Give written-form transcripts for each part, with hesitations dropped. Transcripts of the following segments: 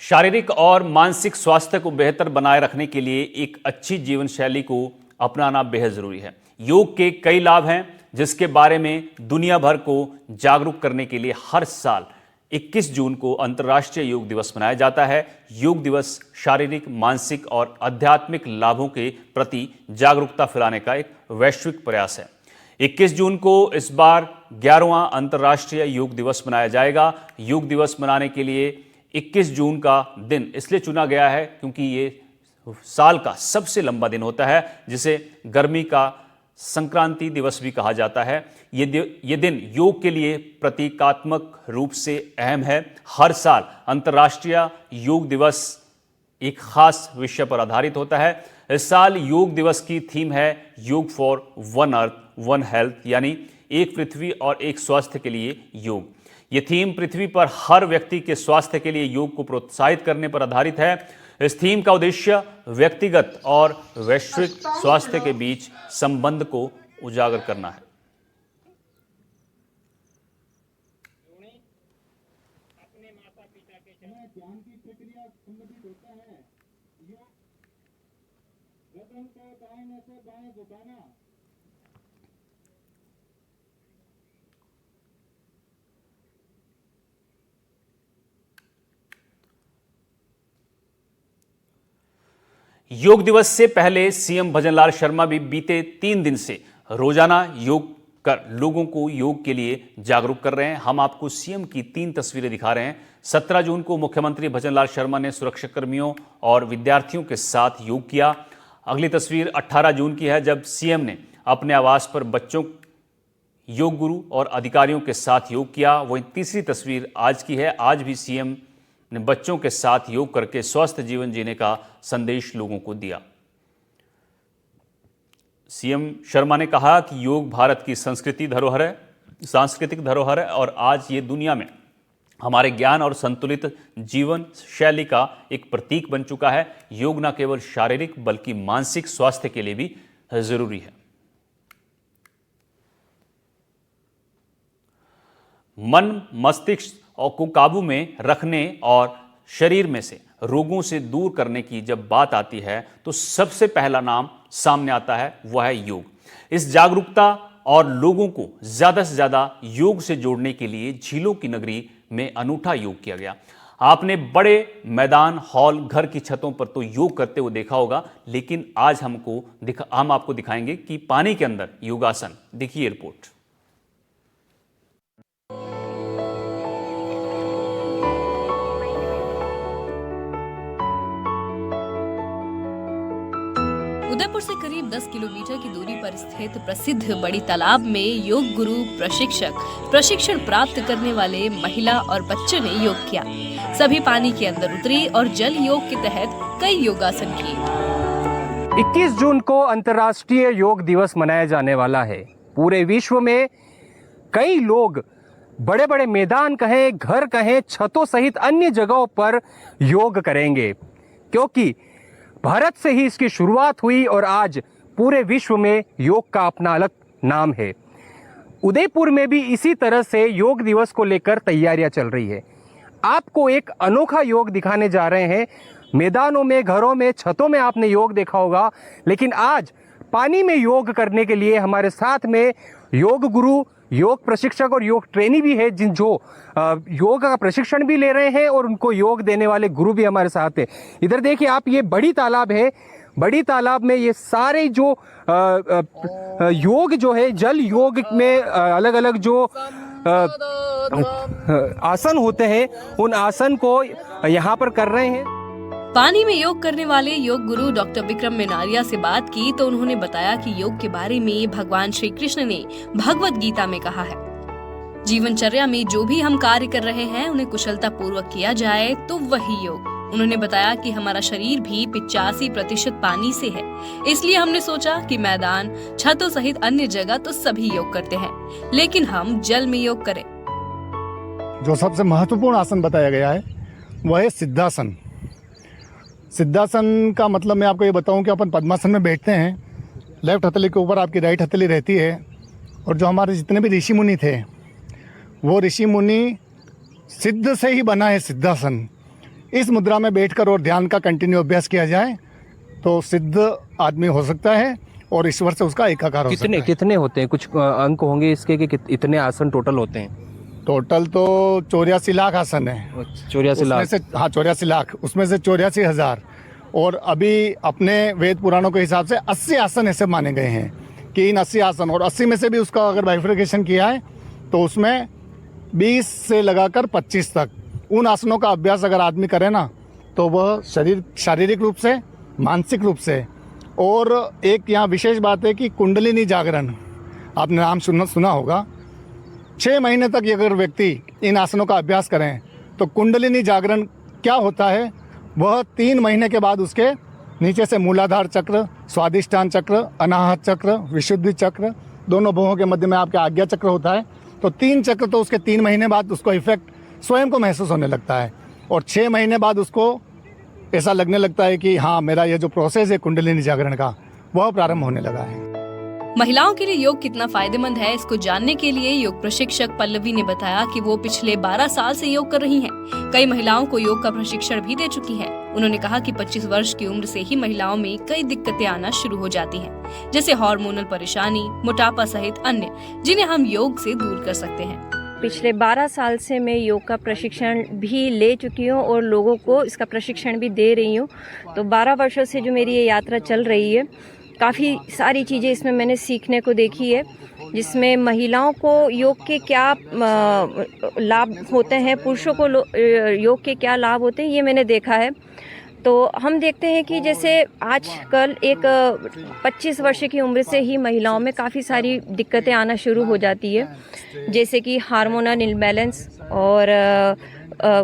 शारीरिक और मानसिक स्वास्थ्य को बेहतर बनाए रखने के लिए एक अच्छी जीवन शैली को अपनाना बेहद जरूरी है। योग के कई लाभ हैं जिसके बारे में दुनिया भर को जागरूक करने के लिए हर साल 21 जून को अंतर्राष्ट्रीय योग दिवस मनाया जाता है। योग दिवस शारीरिक, मानसिक और आध्यात्मिक लाभों के प्रति जागरूकता फैलाने का एक वैश्विक प्रयास है। 21 जून को इस बार 11वां अंतर्राष्ट्रीय योग दिवस मनाया जाएगा। योग दिवस मनाने के लिए 21 जून का दिन इसलिए चुना गया है क्योंकि ये साल का सबसे लंबा दिन होता है, जिसे गर्मी का संक्रांति दिवस भी कहा जाता है। ये दिन योग के लिए प्रतीकात्मक रूप से अहम है। हर साल अंतर्राष्ट्रीय योग दिवस एक खास विषय पर आधारित होता है। इस साल योग दिवस की थीम है योग for one earth one health, यानी एक पृथ्वी और एक स्वास्थ्य के लिए योग। ये थीम पृथ्वी पर हर व्यक्ति के स्वास्थ्य के लिए योग को प्रोत्साहित करने पर आधारित है। इस थीम का उद्देश्य व्यक्तिगत और वैश्विक स्वास्थ्य के बीच संबंध को उजागर करना है। योग दिवस से पहले सीएम भजनलाल शर्मा भी बीते 3 दिन से रोजाना योग कर लोगों को योग के लिए जागरूक कर रहे हैं। हम आपको सीएम की 3 तस्वीरें दिखा रहे हैं। 17 जून को मुख्यमंत्री भजनलाल शर्मा ने सुरक्षाकर्मियों और विद्यार्थियों के साथ योग किया। अगली तस्वीर 18 जून की है, जब सीएम ने अपने आवास पर बच्चों, योग गुरु और अधिकारियों के साथ योग किया। वहीं तीसरी तस्वीर आज की है। आज भी सीएम ने बच्चों के साथ योग करके स्वस्थ जीवन जीने का संदेश लोगों को दिया। सीएम शर्मा ने कहा कि योग भारत की सांस्कृतिक धरोहर है और आज ये दुनिया में हमारे ज्ञान और संतुलित जीवन शैली का एक प्रतीक बन चुका है। योग न केवल शारीरिक बल्कि मानसिक स्वास्थ्य के लिए भी जरूरी है। मन, मस्तिष्क को काबू में रखने और शरीर में से रोगों से दूर करने की जब बात आती है तो सबसे पहला नाम सामने आता है, वह है योग। इस जागरूकता और लोगों को ज्यादा से ज्यादा योग से जोड़ने के लिए झीलों की नगरी में अनूठा योग किया गया। आपने बड़े मैदान, हॉल, घर की छतों पर तो योग करते हुए देखा होगा, लेकिन आज हम आपको दिखाएंगे कि पानी के अंदर योगासन। देखिए रिपोर्ट। उदयपुर से करीब 10 किलोमीटर की दूरी पर स्थित प्रसिद्ध बड़ी तालाब में योग गुरु प्रशिक्षण प्राप्त करने वाले महिला और बच्चों ने योग किया। सभी पानी के अंदर उतरी और जल योग के तहत कई योगासन किए। 21 जून को अंतर्राष्ट्रीय योग दिवस मनाया जाने वाला है। पूरे विश्व में कई लोग बड़े बड़े मैदान कहें, घर कहें, छतों सहित अन्य जगहों पर योग करेंगे, क्योंकि भारत से ही इसकी शुरुआत हुई और आज पूरे विश्व में योग का अपना अलग नाम है। उदयपुर में भी इसी तरह से योग दिवस को लेकर तैयारियां चल रही है। आपको एक अनोखा योग दिखाने जा रहे हैं। मैदानों में, घरों में, छतों में आपने योग देखा होगा, लेकिन आज पानी में योग करने के लिए हमारे साथ में योग गुरु, योग प्रशिक्षक और योग ट्रेनी भी है, जो योग का प्रशिक्षण भी ले रहे हैं और उनको योग देने वाले गुरु भी हमारे साथ है। इधर देखिए आप, ये बड़ी तालाब है। बड़ी तालाब में ये सारे जो योग जो है, जल योग में अलग अलग जो आसन होते हैं, उन आसन को यहाँ पर कर रहे हैं। पानी में योग करने वाले योग गुरु डॉक्टर विक्रम मेनारिया से बात की तो उन्होंने बताया कि योग के बारे में भगवान श्री कृष्ण ने भगवत गीता में कहा है, जीवनचर्या में जो भी हम कार्य कर रहे हैं उन्हें कुशलता पूर्वक किया जाए तो वही योग। उन्होंने बताया कि हमारा शरीर भी 85% पानी से है, इसलिए हमने सोचा कि मैदान, छतों सहित अन्य जगह तो सभी योग करते हैं, लेकिन हम जल में योग करें। जो सबसे महत्वपूर्ण आसन बताया गया है वह है सिद्धासन। सिद्धासन का मतलब मैं आपको ये बताऊं कि अपन पद्मासन में बैठते हैं, लेफ्ट हथेली के ऊपर आपकी राइट हथेली रहती है, और जो हमारे जितने भी ऋषि मुनि थे वो ऋषि मुनि सिद्ध से ही बना है सिद्धासन। इस मुद्रा में बैठकर और ध्यान का कंटिन्यू अभ्यास किया जाए तो सिद्ध आदमी हो सकता है और ईश्वर से उसका एकाकार हो सकता कितने है। कितने होते हैं? कुछ अंक होंगे इसके कि इतने आसन टोटल होते हैं? टोटल तो 84 लाख आसन है। 84 उसमें लाख। से हाँ 84 लाख, उसमें से 84,000 और अभी अपने वेद पुराणों के हिसाब से 80 आसन ऐसे माने गए हैं कि इन 80 आसन और 80 में से भी उसका अगर बाइफिकेशन किया है तो उसमें 20 से लगाकर 25 तक उन आसनों का अभ्यास अगर आदमी करे ना तो वह शारीरिक रूप से, मानसिक रूप से, और एक यहाँ विशेष बात है कि कुंडलिनी जागरण आपने नाम सुना होगा। 6 महीने तक अगर व्यक्ति इन आसनों का अभ्यास करें तो कुंडलिनी जागरण क्या होता है, वह 3 महीने के बाद उसके नीचे से मूलाधार चक्र, स्वादिष्टान चक्र, अनाहत चक्र, विशुद्धि चक्र, दोनों भुवों के मध्य में आपका आज्ञा चक्र होता है। तो 3 चक्र तो उसके 3 महीने बाद उसको इफेक्ट स्वयं को महसूस होने लगता है और 6 महीने बाद उसको ऐसा लगने लगता है कि हाँ, मेरा ये जो प्रोसेस है कुंडलिनी जागरण का वह प्रारंभ होने लगा है। महिलाओं के लिए योग कितना फायदेमंद है, इसको जानने के लिए योग प्रशिक्षक पल्लवी ने बताया कि वो पिछले 12 साल से योग कर रही हैं। कई महिलाओं को योग का प्रशिक्षण भी दे चुकी हैं। उन्होंने कहा कि 25 वर्ष की उम्र से ही महिलाओं में कई दिक्कतें आना शुरू हो जाती हैं, जैसे हार्मोनल परेशानी, मोटापा सहित अन्य, जिन्हें हम योग से दूर कर सकते हैं। पिछले 12 साल से मैं योग का प्रशिक्षण भी ले चुकी हूँ और लोगों को इसका प्रशिक्षण भी दे रही हूँ। तो 12 वर्षों से जो मेरी ये यात्रा चल रही है, काफ़ी सारी चीज़ें इसमें मैंने सीखने को देखी है, जिसमें महिलाओं को योग के क्या लाभ होते हैं, पुरुषों को योग के क्या लाभ होते हैं, ये मैंने देखा है। तो हम देखते हैं कि जैसे आजकल एक 25 वर्ष की उम्र से ही महिलाओं में काफ़ी सारी दिक्कतें आना शुरू हो जाती है, जैसे कि हार्मोनल इम्बैलेंस, और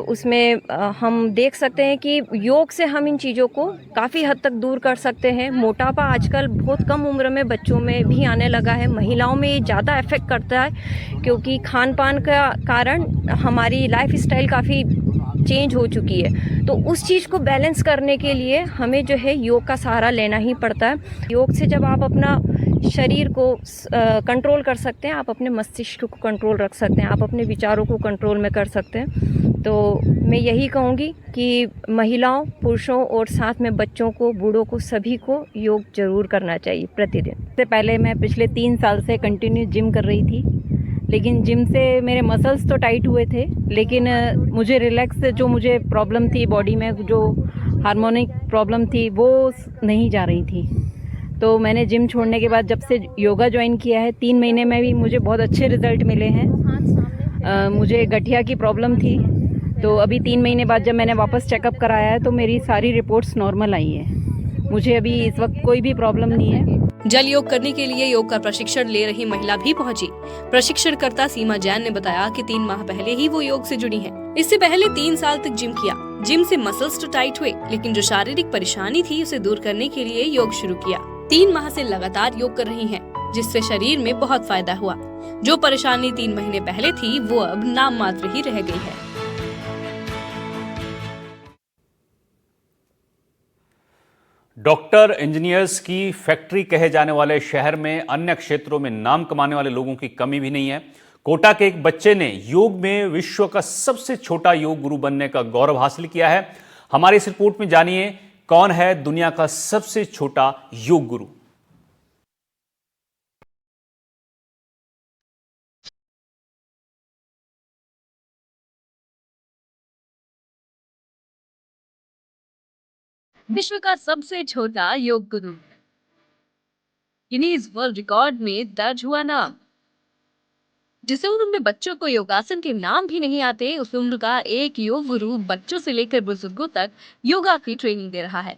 उसमें हम देख सकते हैं कि योग से हम इन चीज़ों को काफ़ी हद तक दूर कर सकते हैं। मोटापा आजकल बहुत कम उम्र में बच्चों में भी आने लगा है, महिलाओं में ये ज़्यादा इफेक्ट करता है क्योंकि खान पान का कारण हमारी लाइफ स्टाइल काफ़ी चेंज हो चुकी है। तो उस चीज़ को बैलेंस करने के लिए हमें जो है योग का सहारा लेना ही पड़ता है। योग से जब आप अपना शरीर को कंट्रोल कर सकते हैं, आप अपने मस्तिष्क को कंट्रोल रख सकते हैं, आप अपने विचारों को कंट्रोल में कर सकते हैं। तो मैं यही कहूँगी कि महिलाओं, पुरुषों और साथ में बच्चों को, बूढ़ों को, सभी को योग जरूर करना चाहिए प्रतिदिन। इससे पहले मैं पिछले 3 साल से कंटिन्यू जिम कर रही थी, लेकिन जिम से मेरे मसल्स तो टाइट हुए थे, लेकिन मुझे रिलैक्स जो मुझे प्रॉब्लम थी बॉडी में, जो हार्मोनिक प्रॉब्लम थी, वो नहीं जा रही थी। तो मैंने जिम छोड़ने के बाद जब से योगा ज्वाइन किया है, 3 महीने में भी मुझे बहुत अच्छे रिजल्ट मिले हैं। मुझे गठिया की प्रॉब्लम थी, तो अभी 3 महीने बाद जब मैंने वापस चेकअप कराया है तो मेरी सारी रिपोर्ट्स नॉर्मल आई हैं। मुझे अभी इस वक्त कोई भी प्रॉब्लम नहीं है। जल योग करने के लिए योग का प्रशिक्षण ले रही महिला भी पहुंची। प्रशिक्षणकर्ता सीमा जैन ने बताया कि 3 माह पहले ही वो योग से जुड़ी हैं। इससे पहले 3 साल तक जिम किया। जिम से मसल्स तो टाइट हुए, लेकिन जो शारीरिक परेशानी थी उसे दूर करने के लिए योग शुरू किया। 3 माह से लगातार योग कर रही हैं, जिससे शरीर में बहुत फायदा हुआ। जो परेशानी 3 महीने पहले थी वो अब नाम मात्र ही रह गई है। डॉक्टर, इंजीनियर्स की फैक्ट्री कहे जाने वाले शहर में अन्य क्षेत्रों में नाम कमाने वाले लोगों की कमी भी नहीं है। कोटा के एक बच्चे ने योग में विश्व का सबसे छोटा योग गुरु बनने का गौरव हासिल किया है। हमारी इस रिपोर्ट में जानिए कौन है दुनिया का सबसे छोटा योग गुरु। विश्व का सबसे छोटा yoga guru, Guinness world record में दर्ज हुआ नाम। जिस उम्र में बच्चों को योगासन के नाम भी नहीं आते, उस उम्र का एक योग गुरु बच्चों से लेकर बुजुर्गों तक योगा की ट्रेनिंग दे रहा है।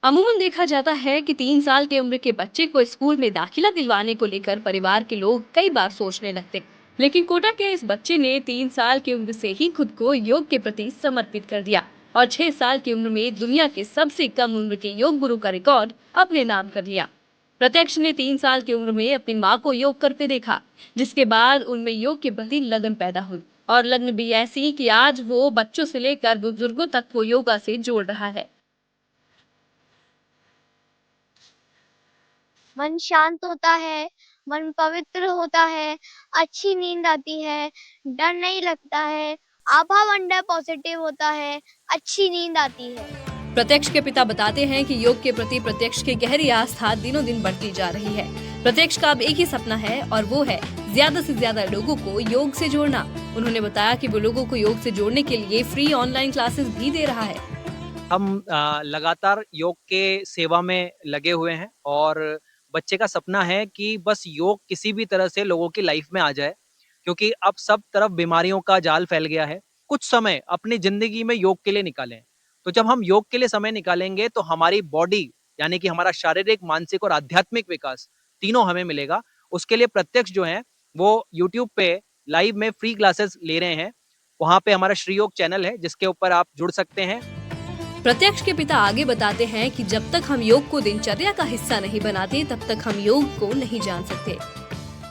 अमूमन देखा जाता है कि 3 साल की उम्र के बच्चे को स्कूल में दाखिला दिलवाने को लेकर परिवार के लोग कई बार सोचने लगते, लेकिन कोटा के इस बच्चे ने 3 साल की उम्र से ही खुद को योग के प्रति समर्पित कर दिया और 6 साल की उम्र में दुनिया के सबसे कम उम्र के योग गुरु का रिकॉर्ड अपने नाम कर लिया। प्रत्यक्ष ने 3 साल की उम्र में अपनी माँ को योग करते देखा, जिसके बाद उनमें योग के प्रति लगन पैदा हुई और लगन भी ऐसी कि आज वो बच्चों से लेकर बुजुर्गों तक को योगा से जोड़ रहा है। मन शांत होता है, मन पवित्र होता है, अच्छी नींद आती है, डर नहीं लगता है, आभामंडल पॉजिटिव होता है, अच्छी नींद आती है। प्रत्यक्ष के पिता बताते हैं कि योग के प्रति प्रत्यक्ष की गहरी आस्था दिनों दिन बढ़ती जा रही है। प्रत्यक्ष का अब एक ही सपना है और वो है ज्यादा से ज्यादा लोगों को योग से जोड़ना। उन्होंने बताया कि वो लोगों को योग से जोड़ने के लिए फ्री ऑनलाइन क्लासेस भी दे रहा है। हम लगातार योग के सेवा में लगे हुए हैं और बच्चे का सपना है कि बस योग किसी भी तरह से लोगों की लाइफ में आ जाए, क्योंकि अब सब तरफ बीमारियों का जाल फैल गया है। कुछ समय अपनी जिंदगी में योग के लिए निकालें। तो जब हम योग के लिए समय निकालेंगे तो हमारी बॉडी यानी कि हमारा शारीरिक, मानसिक और आध्यात्मिक विकास तीनों हमें मिलेगा। उसके लिए प्रत्यक्ष जो है वो यूट्यूब पे लाइव में फ्री क्लासेस ले रहे हैं। वहां पे हमारा श्री योग चैनल है जिसके ऊपर आप जुड़ सकते हैं। प्रत्यक्ष के पिता आगे बताते हैं कि जब तक हम योग को दिनचर्या का हिस्सा नहीं बनाते तब तक हम योग को नहीं जान सकते।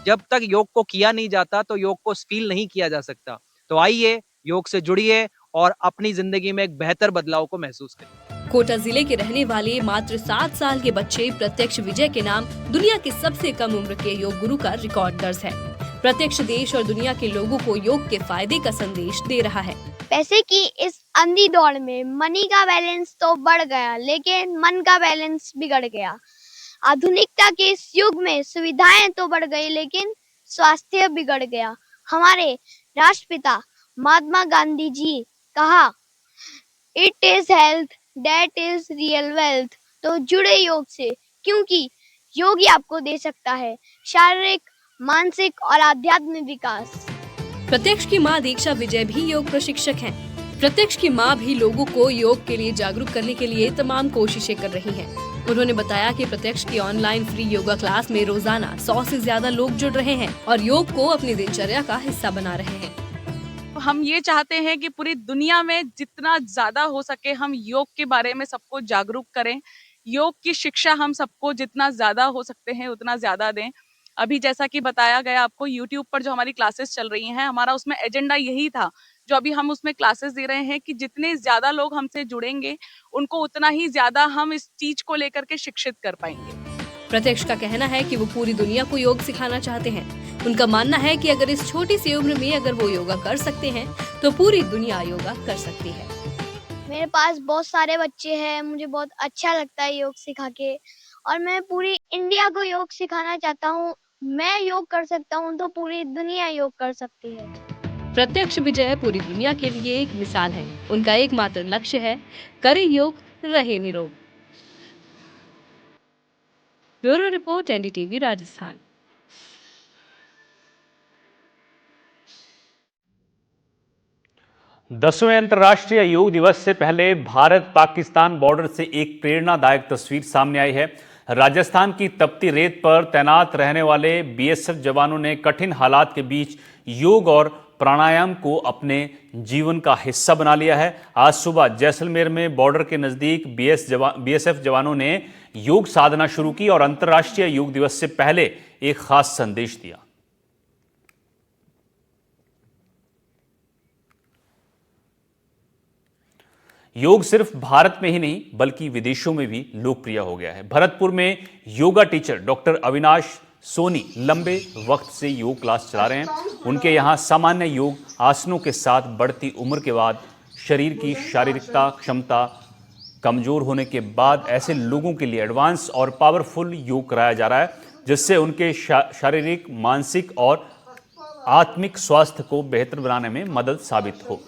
जब तक योग को किया नहीं जाता तो योग को फील नहीं किया जा सकता। तो आइए योग से जुड़िए और अपनी जिंदगी में एक बेहतर बदलाव को महसूस करें। कोटा जिले के रहने वाले मात्र 7 साल के बच्चे प्रत्यक्ष विजय के नाम दुनिया के सबसे कम उम्र के योग गुरु का रिकॉर्ड दर्ज है। प्रत्यक्ष देश और दुनिया के लोगों को योग के फायदे का संदेश दे रहा है। पैसे की इस अंधी दौड़ में मनी का बैलेंस तो बढ़ गया, लेकिन मन का बैलेंस बिगड़ गया। आधुनिकता के इस युग में सुविधाएं तो बढ़ गई, लेकिन स्वास्थ्य बिगड़ गया। हमारे राष्ट्रपिता महात्मा गांधी जी कहा, it is health that is real wealth. तो जुड़े योग से, क्योंकि योग ही आपको दे सकता है शारीरिक, मानसिक और आध्यात्मिक विकास। प्रत्यक्ष की मां दीक्षा विजय भी योग प्रशिक्षक हैं। प्रत्यक्ष की मां भी लोगों को योग के लिए जागरूक करने के लिए तमाम कोशिशें कर रही हैं। उन्होंने बताया कि प्रत्यक्ष की ऑनलाइन फ्री योगा क्लास में रोजाना 100 से ज्यादा लोग जुड़ रहे हैं और योग को अपनी दिनचर्या का हिस्सा बना रहे हैं। हम ये चाहते हैं कि पूरी दुनिया में जितना ज्यादा हो सके हम योग के बारे में सबको जागरूक करें। योग की शिक्षा हम सबको जितना ज्यादा हो सकते हैं उतना ज्यादा दें। अभी जैसा कि बताया गया आपको, YouTube पर जो हमारी क्लासेस चल रही हैं, हमारा उसमें एजेंडा यही था, जो अभी हम उसमें क्लासेस दे रहे हैं, कि जितने ज्यादा लोग हमसे जुड़ेंगे उनको उतना ही ज्यादा हम इस चीज को लेकर के शिक्षित कर पाएंगे। प्रत्यक्ष का कहना है कि वो पूरी दुनिया को योग सिखाना चाहते हैं। उनका मानना है कि अगर इस छोटी सी उम्र में अगर वो योगा कर सकते हैं तो पूरी दुनिया योगा कर सकती है। मेरे पास बहुत सारे बच्चे हैं, मुझे बहुत अच्छा लगता है योग सिखा के, और मैं पूरी इंडिया को योग सिखाना चाहता हूँ। मैं योग कर सकता हूँ तो पूरी दुनिया योग कर सकती है। प्रत्यक्ष विजय पूरी दुनिया के लिए एक मिसाल है। उनका एकमात्र लक्ष्य है, करे योग रहे निरोग। Bureau report, NDTV Rajasthan. दसवें अंतर्राष्ट्रीय योग दिवस से पहले भारत पाकिस्तान बॉर्डर से एक प्रेरणादायक तस्वीर सामने आई है। राजस्थान की तपती रेत पर तैनात रहने वाले BSF जवानों ने कठिन हालात के बीच योग और प्राणायाम को अपने जीवन का हिस्सा बना लिया है। आज सुबह जैसलमेर में बॉर्डर के नजदीक BSF जवानों ने योग साधना शुरू की और अंतर्राष्ट्रीय योग दिवस से पहले एक खास संदेश दिया। योग सिर्फ भारत में ही नहीं बल्कि विदेशों में भी लोकप्रिय हो गया है। भरतपुर में योगा टीचर डॉक्टर अविनाश सोनी लंबे वक्त से योग क्लास चला रहे हैं। उनके यहाँ सामान्य योग आसनों के साथ बढ़ती उम्र के बाद शरीर की शारीरिकता क्षमता कमजोर होने के बाद ऐसे लोगों के लिए एडवांस और पावरफुल योग कराया जा रहा है, जिससे उनके शारीरिक, मानसिक और आत्मिक स्वास्थ्य को बेहतर बनाने में मदद साबित हो।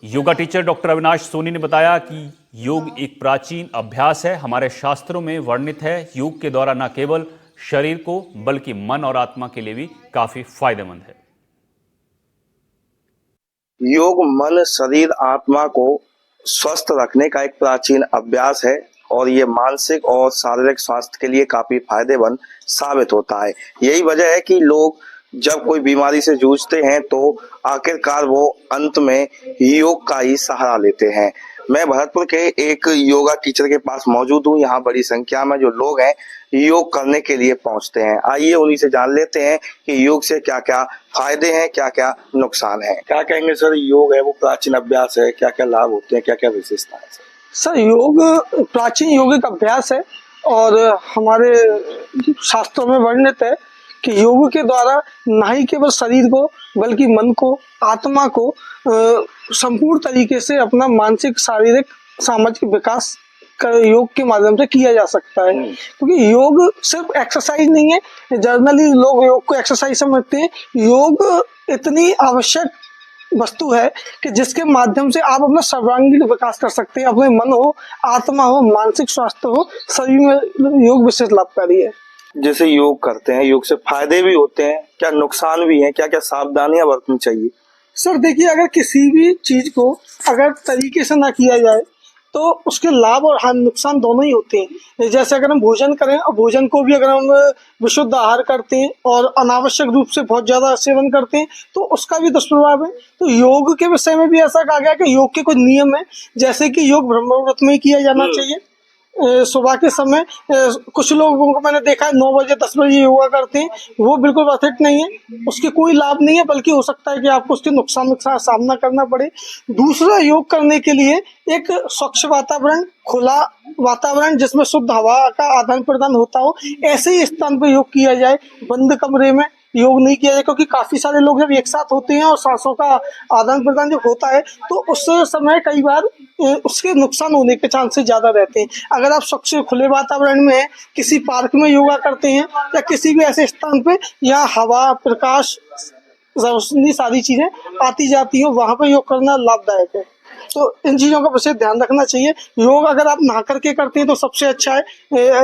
योगा टीचर डॉक्टर अविनाश सोनी ने बताया कि योग एक प्राचीन अभ्यास है। हमारे शास्त्रों में वर्णित है, योग के द्वारा न केवल शरीर को बल्कि मन और आत्मा के लिए भी काफी फायदेमंद है। योग मन, शरीर, आत्मा को स्वस्थ रखने का एक प्राचीन अभ्यास है और ये मानसिक और शारीरिक स्वास्थ्य के लिए काफी फायदेमंद साबित होता है। यही वजह है कि लोग जब कोई बीमारी से जूझते हैं तो आखिरकार वो अंत में योग का ही सहारा लेते हैं। मैं भरतपुर के एक योगा टीचर के पास मौजूद हूँ। यहाँ बड़ी संख्या में जो लोग हैं योग करने के लिए पहुँचते हैं। आइए उन्हीं से जान लेते हैं कि योग से क्या क्या फायदे हैं, क्या क्या नुकसान है। क्या कहेंगे सर, योग है वो प्राचीन अभ्यास है, क्या क्या लाभ होते हैं, क्या क्या विशेषता है? सर, योग प्राचीन यौगिक अभ्यास है और हमारे शास्त्रों में वर्णित है कि योग के द्वारा ना ही केवल शरीर को बल्कि मन को, आत्मा को संपूर्ण तरीके से अपना मानसिक, शारीरिक, सामाजिक विकास योग के माध्यम से किया जा सकता है। क्योंकि योग सिर्फ एक्सरसाइज नहीं है, जनरली लोग योग को एक्सरसाइज समझते हैं। योग इतनी आवश्यक वस्तु है कि जिसके माध्यम से आप अपना सर्वांगीण विकास कर सकते हैं। अपने मन हो, आत्मा हो, मानसिक स्वास्थ्य हो, सभी में योग विशेष लाभकारी है। जैसे योग करते हैं, योग से फायदे भी होते हैं, क्या नुकसान भी हैं, क्या क्या सावधानियां बरतनी चाहिए? सर देखिए, अगर किसी भी चीज को अगर तरीके से ना किया जाए तो उसके लाभ और हानि, नुकसान दोनों ही होते हैं। जैसे अगर हम भोजन करें और भोजन को भी अगर हम विशुद्ध आहार करते हैं और अनावश्यक रूप से बहुत ज्यादा सेवन करते हैं तो उसका भी दुष्प्रभाव है। तो योग के विषय में भी ऐसा कहा गया कि योग के कुछ नियम है, जैसे कि योग ब्रह्म मुहूर्त में ही किया जाना चाहिए। सुबह के समय कुछ लोगों को मैंने देखा है 9 बजे 10 बजे योगा करते हैं, वो बिल्कुल परफेक्ट नहीं है। उसके कोई लाभ नहीं है, बल्कि हो सकता है कि आपको उसके नुकसान का सामना करना पड़े। दूसरा, योग करने के लिए एक स्वच्छ वातावरण, खुला वातावरण जिसमें शुद्ध हवा का आदान प्रदान होता हो, ऐसे ही स्थान पर योग किया जाए। बंद कमरे में योग नहीं किया जाए, क्योंकि काफी सारे लोग जब एक साथ होते हैं और सांसों का आदान प्रदान जब होता है तो उस समय कई बार उसके नुकसान होने के चांसेस ज्यादा रहते हैं। अगर आप स्वच्छ खुले वातावरण में किसी पार्क में योगा करते हैं या किसी भी ऐसे स्थान पे या हवा, प्रकाश, रोशनी सारी चीजें आती जाती हो, वहां पर योग करना लाभदायक है। तो इन चीजों का विशेष ध्यान रखना चाहिए। योग अगर आप नहा करके करते हैं तो सबसे अच्छा है।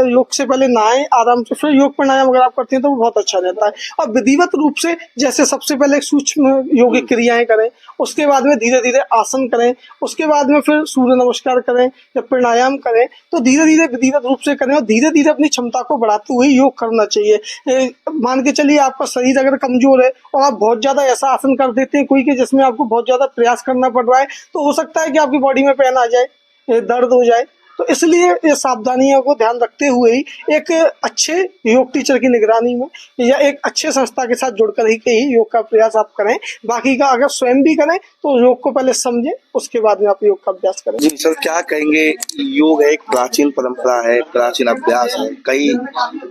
योग से पहले नहाएं आराम से, फिर योग प्राणायाम अगर आप करते हैं तो वो बहुत अच्छा रहता है। और विधिवत रूप से, जैसे सबसे पहले सूक्ष्म योगिक क्रियाएं करें, उसके बाद में धीरे धीरे आसन करें, उसके बाद में फिर सूर्य नमस्कार करें या प्राणायाम करें। तो धीरे धीरे विधिवत रूप से करें और धीरे धीरे अपनी क्षमता को बढ़ाते हुए योग करना चाहिए। मान के चलिए आपका शरीर अगर कमजोर है और आप बहुत ज्यादा ऐसा आसन कर देते हैं कोई के जिसमें आपको बहुत ज्यादा प्रयास करना पड़ रहा है, तो हो सकता है कि आपकी बॉडी में पेन आ जाए, दर्द हो जाए। तो इसलिए ये सावधानियों को ध्यान रखते हुए ही एक अच्छे योग टीचर की निगरानी में या एक अच्छे संस्था के साथ जुड़कर ही योग का प्रयास आप करें। बाकी का अगर स्वयं भी करें तो योग को पहले समझें, उसके बाद में आप योग का अभ्यास करें। जी सर, क्या कहेंगे? योग एक प्राचीन परंपरा है, प्राचीन अभ्यास है,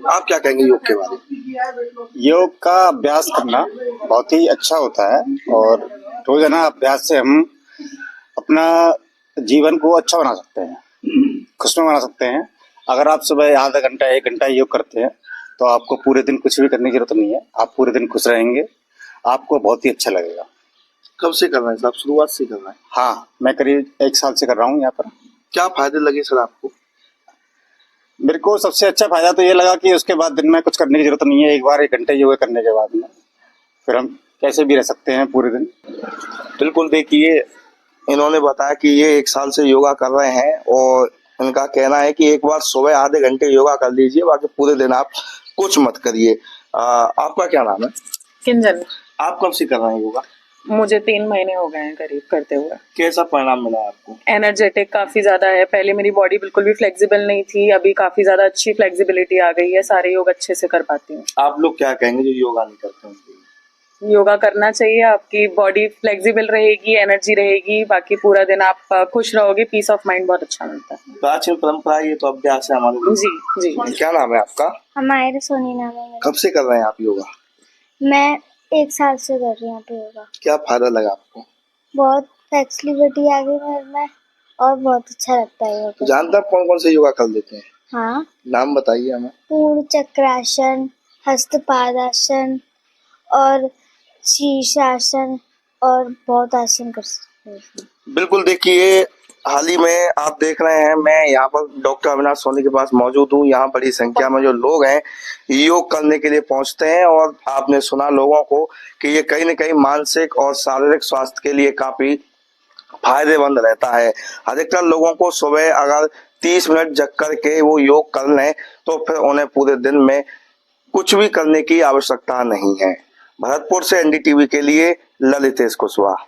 आप क्या कहेंगे योग के बारे में? योग का अभ्यास करना बहुत ही अच्छा होता है और रोजाना अभ्यास से हम अपना जीवन को अच्छा बना सकते हैं, खुशनुमा बना सकते हैं। अगर आप सुबह आधा घंटा 1 घंटा योग करते हैं तो आपको पूरे दिन कुछ भी करने की जरूरत नहीं है, आप पूरे दिन खुश रहेंगे, आपको बहुत ही अच्छा लगेगा। कब से कर रहे हैं साहब? शुरुआत से कर रहे हैं? हाँ, मैं करीब 1 साल से कर रहा हूँ यहाँ पर। क्या फायदे लगे सर आपको? मेरे को सबसे अच्छा फायदा तो ये लगा कि उसके बाद दिन में कुछ करने की जरूरत नहीं है। एक बार 1 घंटे योगा करने के बाद में फिर हम कैसे भी रह सकते हैं पूरे दिन। बिल्कुल, देखिए इन्होंने बताया कि ये 1 साल से योगा कर रहे हैं और इनका कहना है कि एक बार सुबह आधे घंटे योगा कर लीजिए, बाकी पूरे दिन आप कुछ मत करिए। आपका क्या नाम है? किंजल। आप कब से कर रहे हैं योगा? मुझे 3 महीने हो गए हैं करीब करते हुए। कैसा परिणाम मिला आपको? एनर्जेटिक काफी ज्यादा है। पहले मेरी बॉडी बिल्कुल भी फ्लेक्सिबल नहीं थी, अभी काफी ज्यादा अच्छी फ्लेक्सिबिलिटी आ गई है, सारे योग अच्छे से कर पाती हूँ। आप लोग क्या कहेंगे जो योगा नहीं करते हैं? योगा करना चाहिए, आपकी बॉडी फ्लेक्सिबल रहेगी, एनर्जी रहेगी, बाकी पूरा दिन आप खुश रहोगे, पीस ऑफ माइंड बहुत अच्छा मिलता है। प्राचीन परंपरा ये तो अभ्यास है हमारे। जी जी। क्या नाम है आपका? हमारे सोनी नाम है मेरा। कब से कर रहे हैं आप योगा? मैं 1 साल से कर रही हूँ पे योगा। क्या फायदा लगा आपको? बहुत फ्लेक्सिबिलिटी आ गई मेरे में और बहुत अच्छा लगता है योगा। जानते हैं कौन कौन से योगा कर लेते हैं? हाँ, नाम बताइए हमें। पूर्ण चक्रासन, हस्तपादासन और शीर्षासन और बहुत आसन कर सकते हैं। बिल्कुल, देखिए हाल ही में आप देख रहे हैं, मैं यहाँ पर डॉक्टर अविनाश सोनी के पास मौजूद हूँ। यहाँ बड़ी संख्या में जो लोग हैं योग करने के लिए पहुँचते हैं और आपने सुना लोगों को कि ये कहीं न कहीं मानसिक और शारीरिक स्वास्थ्य के लिए काफी फायदेमंद रहता है। अधिकतर लोगों को सुबह अगर 30 मिनट जग करके वो योग कर लें तो फिर उन्हें पूरे दिन में कुछ भी करने की आवश्यकता नहीं है। भरतपुर से एनडीटीवी के लिए ललितेश कुशवाहा।